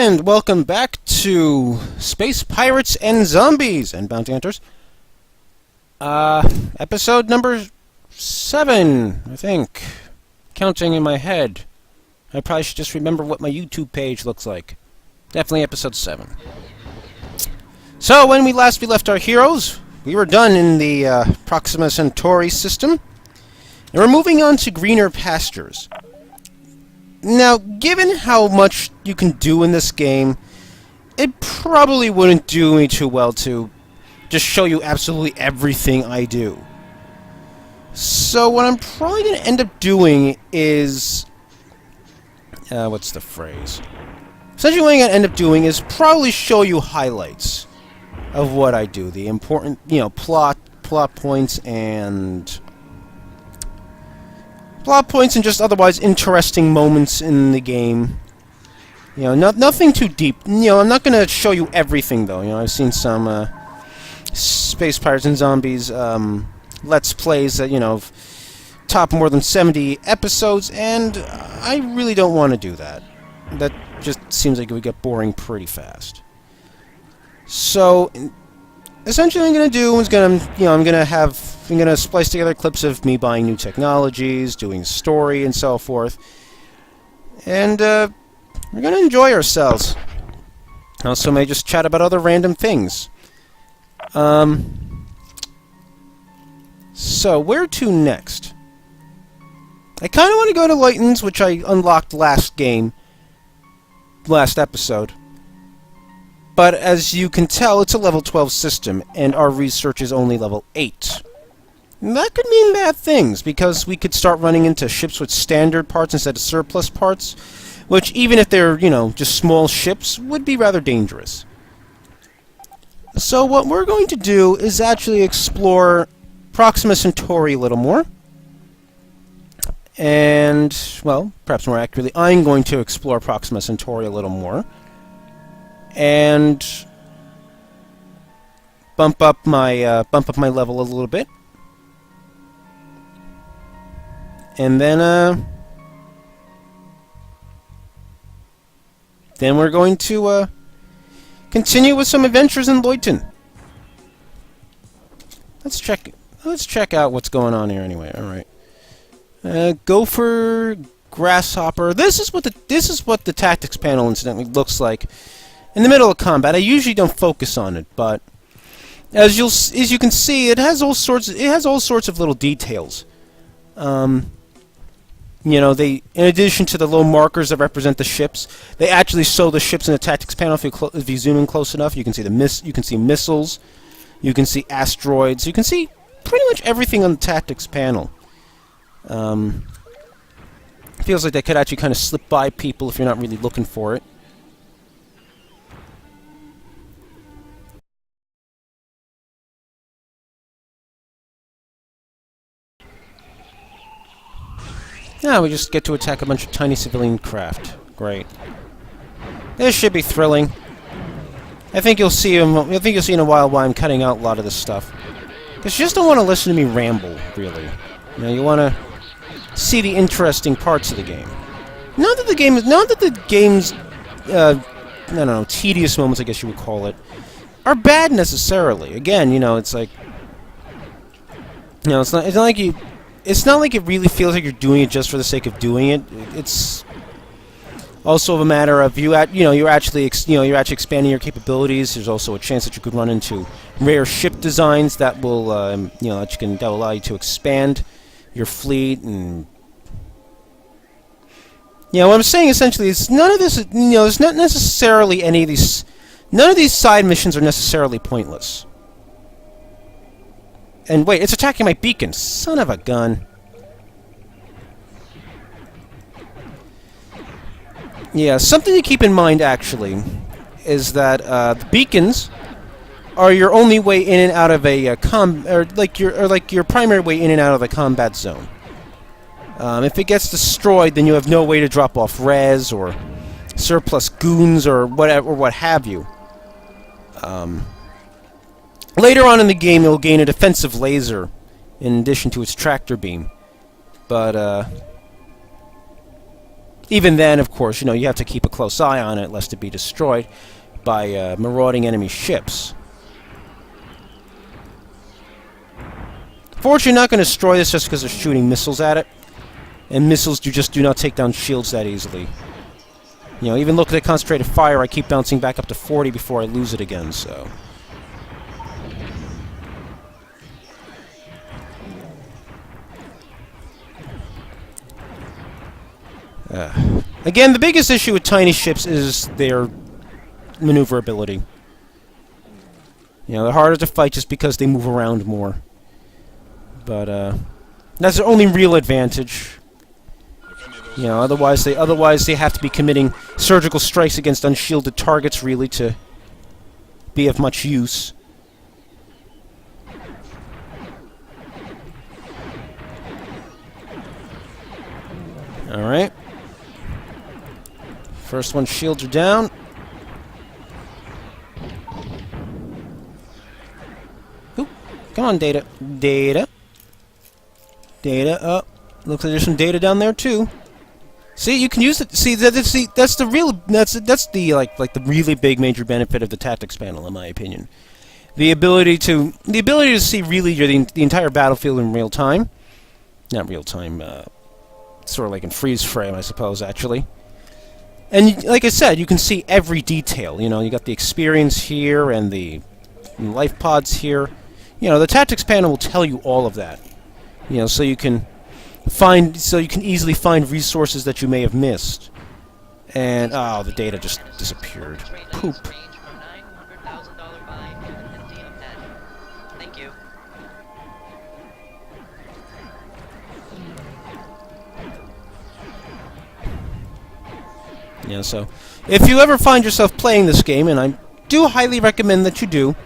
And welcome back to Space Pirates and Zombies and Bounty Hunters. Episode number 7, I think. Counting in my head. I probably should just remember what my YouTube page looks like. Definitely episode 7. So, when we left our heroes, we were done in the Proxima Centauri system. And we're moving on to greener pastures. Now, given how much you can do in this game, it probably wouldn't do me too well to just show you absolutely everything I do. So what I'm probably going to end up doing is... what's the phrase? Essentially what I'm going to end up doing is probably show you highlights of what I do. The important, plot points and... plot points and just otherwise interesting moments in the game. Nothing too deep. I'm not going to show you everything, though. I've seen some Space Pirates and Zombies Let's Plays that, top more than 70 episodes, and I really don't want to do that. That just seems like it would get boring pretty fast. So, essentially what I'm going to do is I'm going to splice together clips of me buying new technologies, doing story, and so forth. And, we're going to enjoy ourselves. Also may just chat about other random things. So, where to next? I kind of want to go to Layton's, which I unlocked last episode. But as you can tell, it's a level 12 system, and our research is only level 8. And that could mean bad things, because we could start running into ships with standard parts instead of surplus parts, which, even if they're, just small ships, would be rather dangerous. So what we're going to do is actually explore Proxima Centauri a little more. And, well, perhaps more accurately, I'm going to explore Proxima Centauri a little more. And bump up my level a little bit. And then we're going to continue with some adventures in Layton. Let's check out what's going on here anyway. All right. Gopher, grasshopper. This is what the tactics panel incidentally looks like in the middle of combat. I usually don't focus on it, but as you can see, it has all sorts of little details. In addition to the little markers that represent the ships, they actually show the ships in the tactics panel. If you zoom in close enough, you can see missiles, you can see asteroids, you can see pretty much everything on the tactics panel. Feels like they could actually kind of slip by people if you're not really looking for it. Now we just get to attack a bunch of tiny civilian craft. Great. This should be thrilling. I think you'll see in a while why I'm cutting out a lot of this stuff. Because you just don't want to listen to me ramble, really. You want to see the interesting parts of the game. Not that the game's tedious moments, I guess you would call it, are bad necessarily. Again, it's like, it's not like it really feels like you're doing it just for the sake of doing it. It's also a matter of you're actually expanding your capabilities. There's also a chance that you could run into rare ship designs that will that will allow you to expand your fleet. And what I'm saying essentially is none of this. It's not necessarily any of these. None of these side missions are necessarily pointless. And wait, it's attacking my beacon. Son of a gun. Yeah, something to keep in mind, actually, is that the beacons are your only way in and out of a your primary way in and out of the combat zone. If it gets destroyed, then you have no way to drop off res or surplus goons or whatever, or what have you. Later on in the game, you'll gain a defensive laser in addition to its tractor beam. But, Even then, of course, you know, you have to keep a close eye on it lest it be destroyed by marauding enemy ships. Fortunately, you're not going to destroy this just because they're shooting missiles at it. And missiles just do not take down shields that easily. You know, even look at the concentrated fire, I keep bouncing back up to 40 before I lose it again, so... Again, the biggest issue with tiny ships is their maneuverability. You know, they're harder to fight just because they move around more. But, that's their only real advantage. You know, otherwise they have to be committing surgical strikes against unshielded targets, really, to be of much use. Alright. First one, shields are down. Oop. Come on, data. Data. Data. Oh, looks like there's some data down there too. See, you can use it. See, that's the real. That's the like the really big major benefit of the tactics panel, in my opinion. The ability to see really the entire battlefield in real time. Not real time. Sort of like in freeze frame, I suppose, actually. And like I said, you can see every detail. You know, you got the experience here and the life pods here. You know, the tactics panel will tell you all of that. You know, so you can easily find resources that you may have missed. And oh, the data just disappeared. Poop. Yeah, so if you ever find yourself playing this game, and I do highly recommend that you do,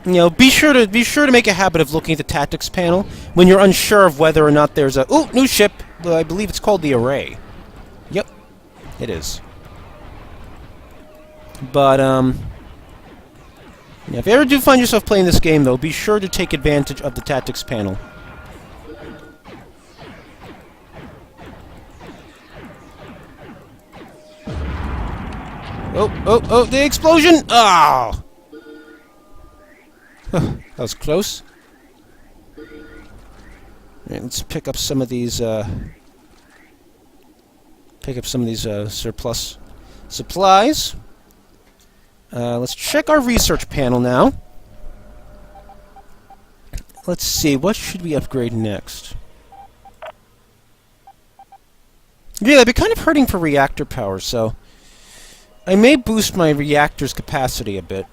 you know, be sure to make a habit of looking at the tactics panel when you're unsure of whether or not there's a new ship. I believe it's called the Array. Yep, it is. But yeah, if you ever do find yourself playing this game, though, be sure to take advantage of the tactics panel. Oh, the explosion! Oh! That was close. Alright, let's pick up some of these, surplus supplies. Let's check our research panel now. Let's see, what should we upgrade next? Yeah, I'd be kind of hurting for reactor power, so... I may boost my reactor's capacity a bit.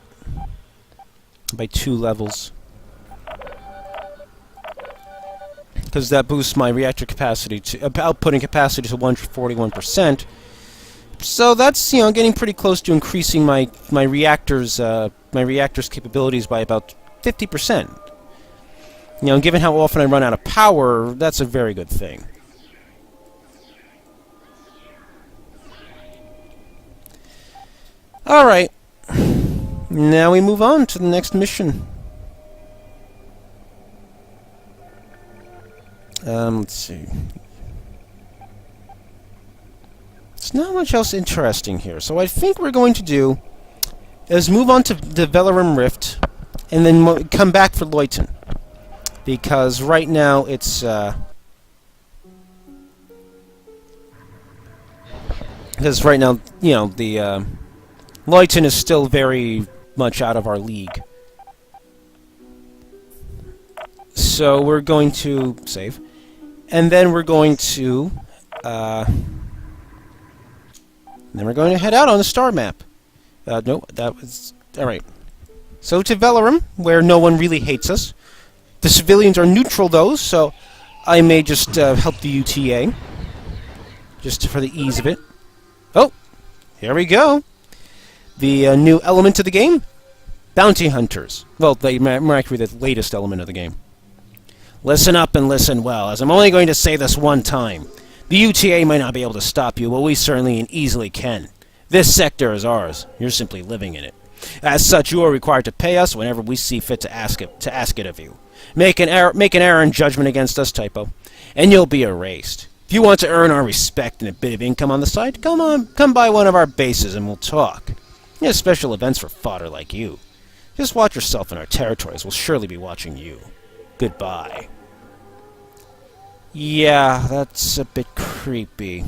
By 2 levels. Because that boosts my reactor capacity to... outputting capacity to 141%. So that's, you know, getting pretty close to increasing my reactor's capabilities by about 50%. You know, given how often I run out of power, that's a very good thing. Alright. Now we move on to the next mission. Let's see. There's not much else interesting here, so I think we're going to do is move on to the Velarum Rift, and then come back for Leuten. Because right now it's, because right now, you know, the, Leuten is still very much out of our league. So we're going to save. And then we're going to head out on the star map. No, that was alright. So to Velarum, where no one really hates us. The civilians are neutral though, so I may just help the UTA. Just for the ease of it. Oh, here we go. The new element of the game? Bounty Hunters. Well, more accurately, the latest element of the game. Listen up and listen well, as I'm only going to say this one time. The UTA might not be able to stop you, but we certainly and easily can. This sector is ours. You're simply living in it. As such, you are required to pay us whenever we see fit to ask it of you. Make an error in judgment against us, typo, and you'll be erased. If you want to earn our respect and a bit of income on the side, come by one of our bases and we'll talk. We have special events for fodder like you. Just watch yourself in our territories. We'll surely be watching you. Goodbye. Yeah, that's a bit creepy.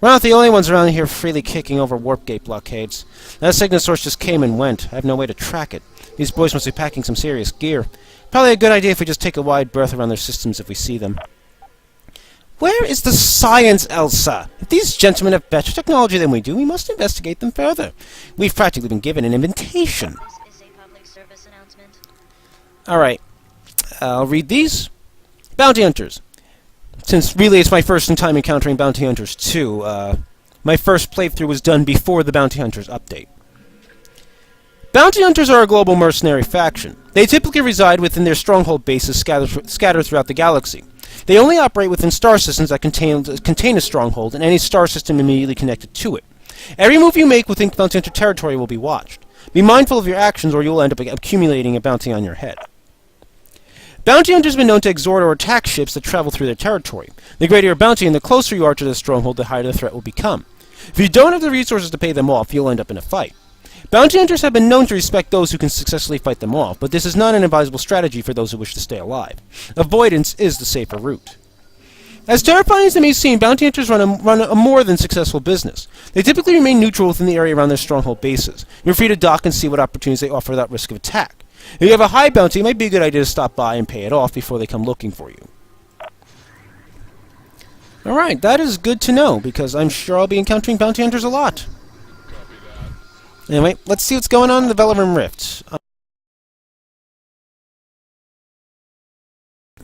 We're not the only ones around here freely kicking over warp gate blockades. That signal source just came and went. I have no way to track it. These boys must be packing some serious gear. Probably a good idea if we just take a wide berth around their systems if we see them. Where is the science, Elsa? If these gentlemen have better technology than we do, we must investigate them further. We've practically been given an invitation. Alright. I'll read these. Bounty Hunters. Since really it's my first time encountering Bounty Hunters too, my first playthrough was done before the Bounty Hunters update. Bounty Hunters are a global mercenary faction. They typically reside within their stronghold bases scattered throughout the galaxy. They only operate within star systems that contain a stronghold and any star system immediately connected to it. Every move you make within Bounty Hunter territory will be watched. Be mindful of your actions or you'll end up accumulating a bounty on your head. Bounty Hunters have been known to exhort or attack ships that travel through their territory. The greater your bounty and the closer you are to the stronghold, the higher the threat will become. If you don't have the resources to pay them off, you'll end up in a fight. Bounty Hunters have been known to respect those who can successfully fight them off, but this is not an advisable strategy for those who wish to stay alive. Avoidance is the safer route. As terrifying as they may seem, Bounty Hunters run a more than successful business. They typically remain neutral within the area around their stronghold bases. You're free to dock and see what opportunities they offer without risk of attack. If you have a high bounty, it might be a good idea to stop by and pay it off before they come looking for you. Alright, that is good to know, because I'm sure I'll be encountering Bounty Hunters a lot. Anyway, let's see what's going on in the Velarim Rift.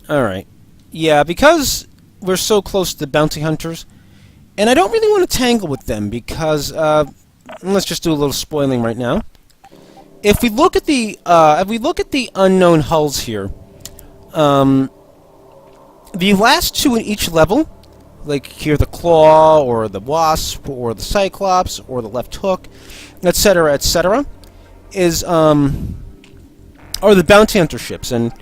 Alright. Yeah, because we're so close to the Bounty Hunters, and I don't really want to tangle with them, because, let's just do a little spoiling right now. If we look at the unknown hulls here, the last two in each level, like here the Claw, or the Wasp, or the Cyclops, or the Left Hook, etc., etc., are the Bounty Hunter ships, and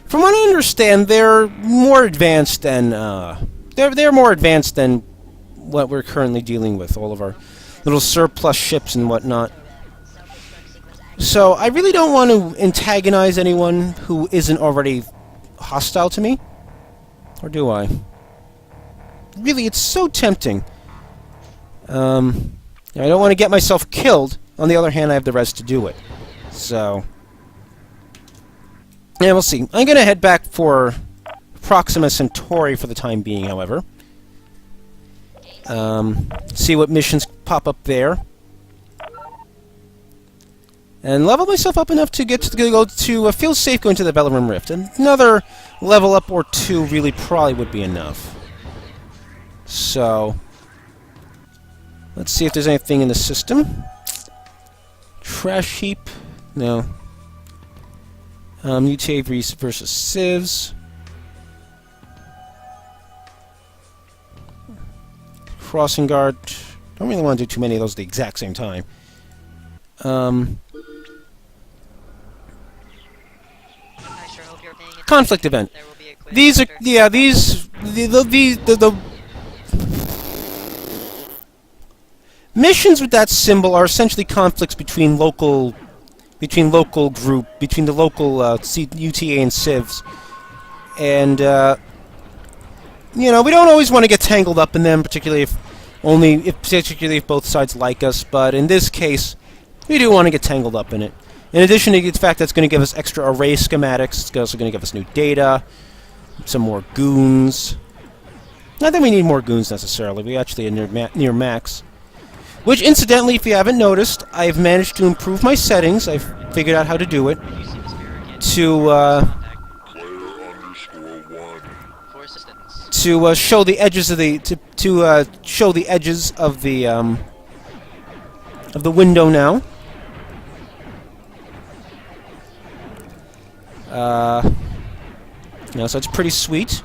from what I understand, they're more advanced than they're more advanced than what we're currently dealing with, all of our little surplus ships and whatnot. So, I really don't want to antagonize anyone who isn't already hostile to me. Or do I? Really, it's so tempting. I don't want to get myself killed. On the other hand, I have the rest to do it. So, yeah, we'll see. I'm going to head back for Proxima Centauri for the time being, however. See what missions pop up there. And level myself up enough to feel safe going to the Velarim Rift. Another level up or two really probably would be enough. So, let's see if there's anything in the system. Trash heap? No. Mutate versus Civs. Crossing guard. Don't really want to do too many of those at the exact same time. Conflict event. These are, yeah, the missions with that symbol are essentially conflicts between the local UTA and Civs, and you know, we don't always want to get tangled up in them, particularly if both sides like us. But in this case, we do want to get tangled up in it. In addition to the fact that it's going to give us extra array schematics, it's also going to give us new data, some more goons. Not that we need more goons necessarily, we actually are near max. Which, incidentally, if you haven't noticed, I've managed to improve my settings. I've figured out how to do it. To show the edges of the window now. So it's pretty sweet.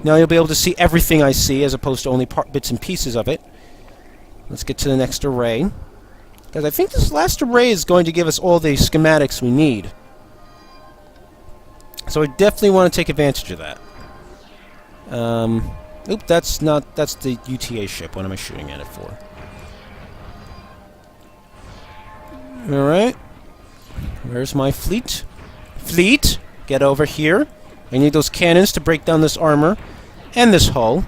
Now you'll be able to see everything I see, as opposed to only bits and pieces of it. Let's get to the next array. Because I think this last array is going to give us all the schematics we need. So I definitely want to take advantage of that. Oop, that's not... That's the UTA ship. What am I shooting at it for? Alright. Where's my fleet? Fleet! Get over here. I need those cannons to break down this armor. And this hull.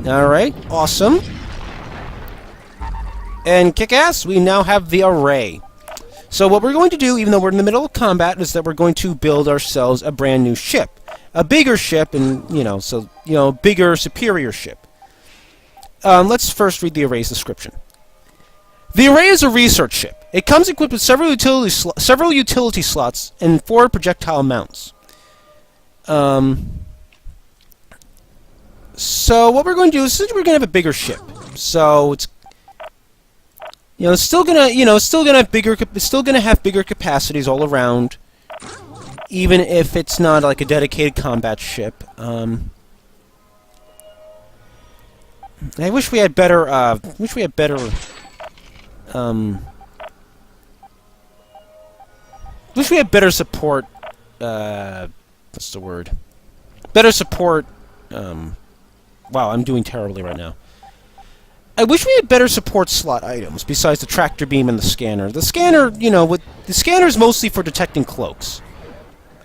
Alright, awesome. And kick-ass, we now have the array. So what we're going to do, even though we're in the middle of combat, is that we're going to build ourselves a brand new ship. A bigger ship, and, bigger, superior ship. Let's first read the array's description. The array is a research ship. It comes equipped with several utility slots and 4 projectile mounts. So what we're going to do is we're going to have a bigger ship. So it's it's still gonna have bigger capacities all around, even if it's not like a dedicated combat ship. I wish we had better. Wish we had better support. What's the word? Better support. Wow, I'm doing terribly right now. I wish we had better support slot items besides the tractor beam and the scanner. The scanner, the scanner's mostly for detecting cloaks.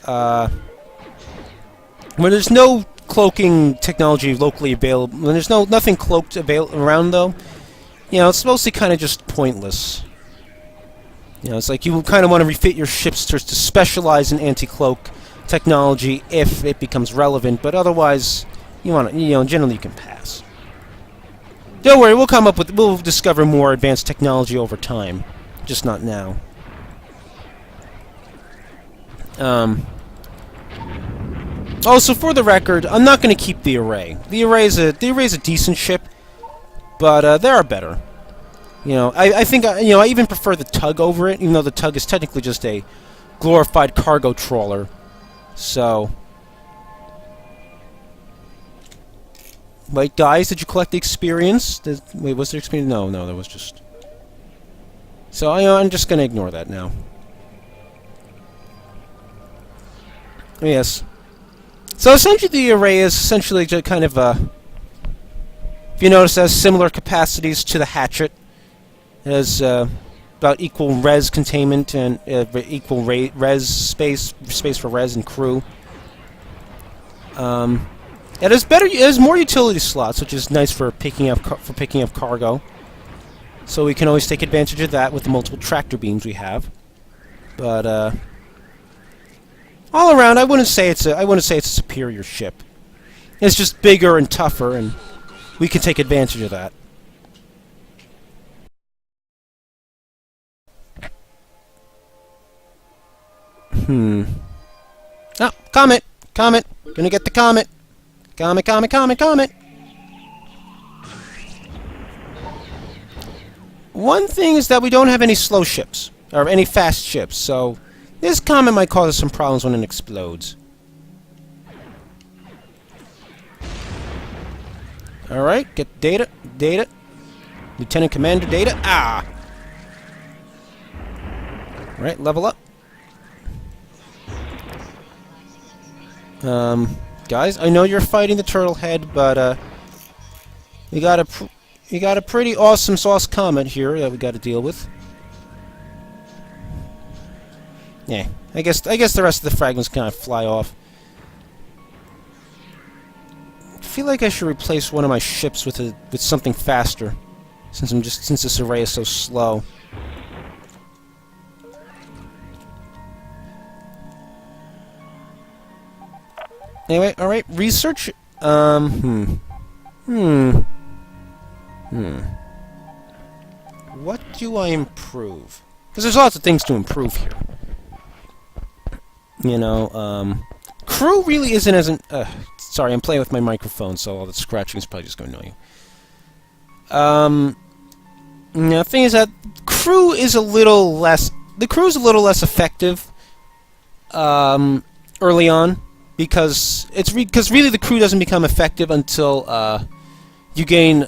When there's no cloaking technology locally available, when there's nothing cloaked around though, it's mostly kind of just pointless. It's like you kind of want to refit your ships to specialize in anti-cloak technology if it becomes relevant, but otherwise, generally you can pass. Don't worry, we'll discover more advanced technology over time, just not now. Also, for the record, I'm not going to keep the array. The array's a decent ship, but there are better. I think I even prefer the tug over it, even though the tug is technically just a glorified cargo trawler. So, wait, guys, did you collect the experience? Wait, was there experience? No, there was just. So I'm just going to ignore that now. Yes. So essentially, the array is essentially just kind of if you notice, it has similar capacities to the hatchet. It has about equal res containment and equal res space for res and crew. It has more utility slots, which is nice for picking up cargo. So we can always take advantage of that with the multiple tractor beams we have. But all around, I wouldn't say it's a superior ship. It's just bigger and tougher, and we can take advantage of that. Oh, comet! Comet! Gonna get the comet! Comet, comet, comet, comet! One thing is that we don't have any slow ships, or any fast ships, so this comet might cause us some problems when it explodes. Alright, get data. Lieutenant Commander data. Ah! Alright, level up. Guys, I know you're fighting the turtle head, but we got a pretty awesome sauce comet here that we got to deal with. Yeah, I guess the rest of the fragments kind of fly off. I feel like I should replace one of my ships with something faster, since this array is so slow. Anyway, alright, research. What do I improve? Because there's lots of things to improve here. Crew really isn't sorry, I'm playing with my microphone, so all the scratching is probably just going to annoy you. The thing is that the crew is a little less effective early on. Because really the crew doesn't become effective until you gain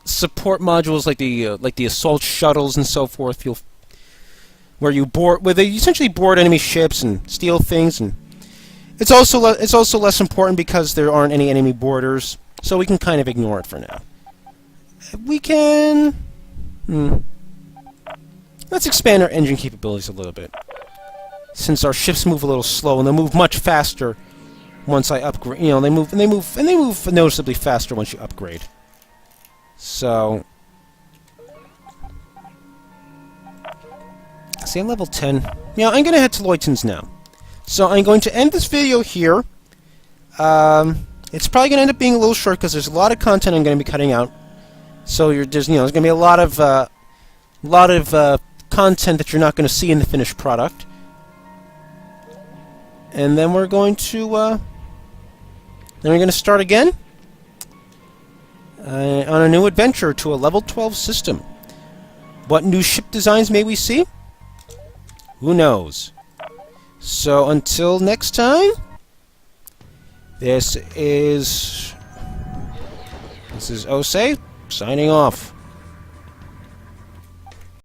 support modules like the assault shuttles and so forth. Where they essentially board enemy ships and steal things, and It's also less important because there aren't any enemy borders, so we can kind of ignore it for now. We can... Let's expand our engine capabilities a little bit. Since our ships move a little slow, and they move much faster once I upgrade. You know, they move noticeably faster once you upgrade. So... See, I'm level 10. Yeah, I'm going to head to Leutens now. So I'm going to end this video here. It's probably going to end up being a little short because there's a lot of content I'm going to be cutting out. So there's going to be a lot of content that you're not going to see in the finished product. And then we're going to start again on a new adventure to a level 12 system. What new ship designs may we see? Who knows? So until next time, this is Osei signing off.